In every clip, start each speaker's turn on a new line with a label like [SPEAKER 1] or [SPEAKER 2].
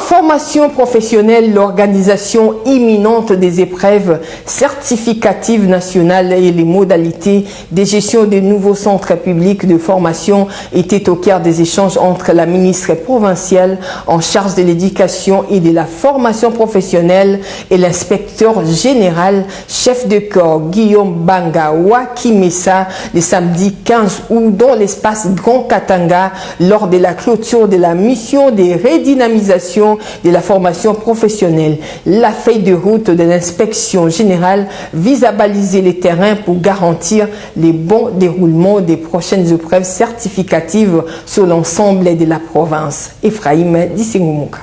[SPEAKER 1] formation professionnelle, l'organisation imminente des épreuves certificatives nationales et les modalités de gestion des nouveaux centres publics de formation étaient au cœur des échanges entre la ministre provinciale en charge de l'éducation et de la formation professionnelle et l'inspecteur général chef de corps Guillaume Banga Wakimesa le samedi 15 août dans l'espace Grand Katanga lors de la clôture de la mission de redynamisation de la formation professionnelle. La feuille de route de l'inspection générale vise à baliser les terrains pour garantir les bons déroulements des prochaines épreuves certificatives sur l'ensemble de la province. Ephraim Dissengumuka.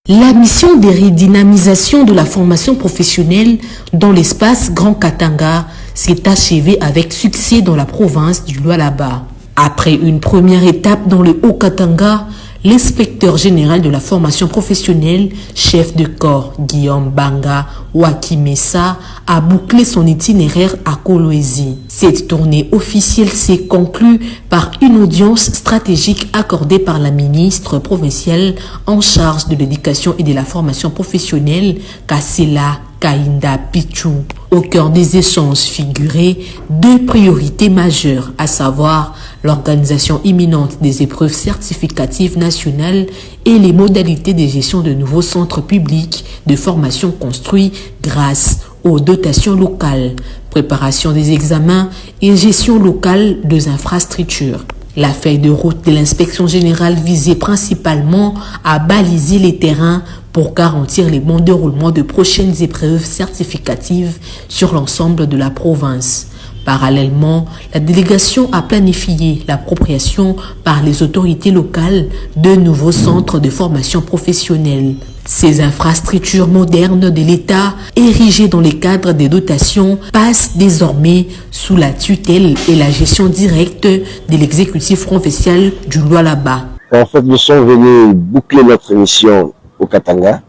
[SPEAKER 2] La mission de redynamisation de la formation professionnelle dans l'espace Grand Katanga s'est achevée avec succès dans la province du Lualaba. Après une première étape dans le Haut-Katanga, l'inspecteur général de la formation professionnelle, chef de corps Guillaume Banga Wakimesa, a bouclé son itinéraire à Kolwezi. Cette tournée officielle s'est conclue par une audience stratégique accordée par la ministre provinciale en charge de l'éducation et de la formation professionnelle, Kassela Kainda Pichu. Au cœur des échanges figuraient deux priorités majeures, à savoir l'organisation imminente des épreuves certificatives nationales et les modalités de gestion de nouveaux centres publics de formation construits grâce aux dotations locales, préparation des examens et gestion locale des infrastructures. La feuille de route de l'inspection générale visait principalement à baliser les terrains pour garantir les bons déroulements de prochaines épreuves certificatives sur l'ensemble de la province. Parallèlement, la délégation a planifié l'appropriation par les autorités locales de nouveaux centres de formation professionnelle. Ces infrastructures modernes de l'État, érigées dans le cadre des dotations, passent désormais sous la tutelle et la gestion directe de l'exécutif provincial du Lualaba.
[SPEAKER 3] En fait, nous sommes venus boucler notre mission au Katanga,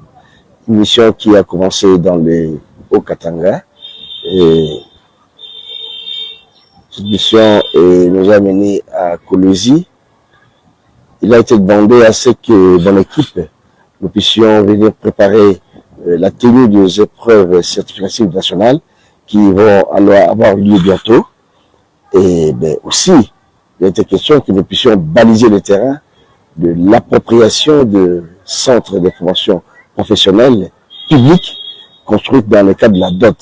[SPEAKER 3] une mission qui a commencé dans le Haut-Katanga. Et cette mission nous a menés à Kolwezi. Il a été demandé à ce que dans l'équipe, nous puissions venir préparer la tenue des épreuves certificatives nationales qui vont alors avoir lieu bientôt. Et aussi, il a été question que nous puissions baliser le terrain de l'appropriation de centres de formation professionnelle publics construits dans le cadre de la DOT.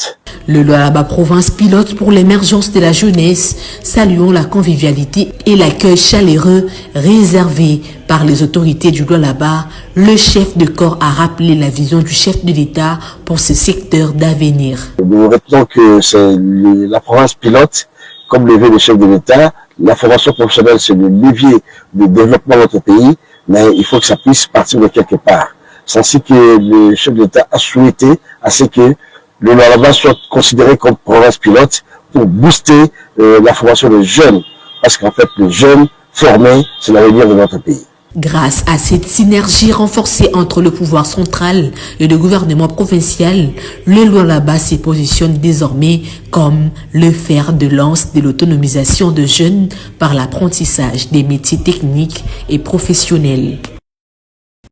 [SPEAKER 2] Le Lualaba province pilote pour l'émergence de la jeunesse, saluant la convivialité et l'accueil chaleureux réservé par les autorités du Lualaba. Le chef de corps a rappelé la vision du chef de l'État pour ce secteur d'avenir.
[SPEAKER 3] Nous retenons que c'est la province pilote, comme le veut le chef de l'État. La formation professionnelle, c'est le levier de développement de notre pays, mais il faut que ça puisse partir de quelque part. C'est ainsi que le chef de l'État a souhaité à ce que le Lualaba soit considéré comme province pilote pour booster la formation des jeunes. Parce qu'en fait, les jeunes formés, c'est l'avenir de notre pays.
[SPEAKER 2] Grâce à cette synergie renforcée entre le pouvoir central et le gouvernement provincial, le Lualaba se positionne désormais comme le fer de lance de l'autonomisation de jeunes par l'apprentissage des métiers techniques et professionnels.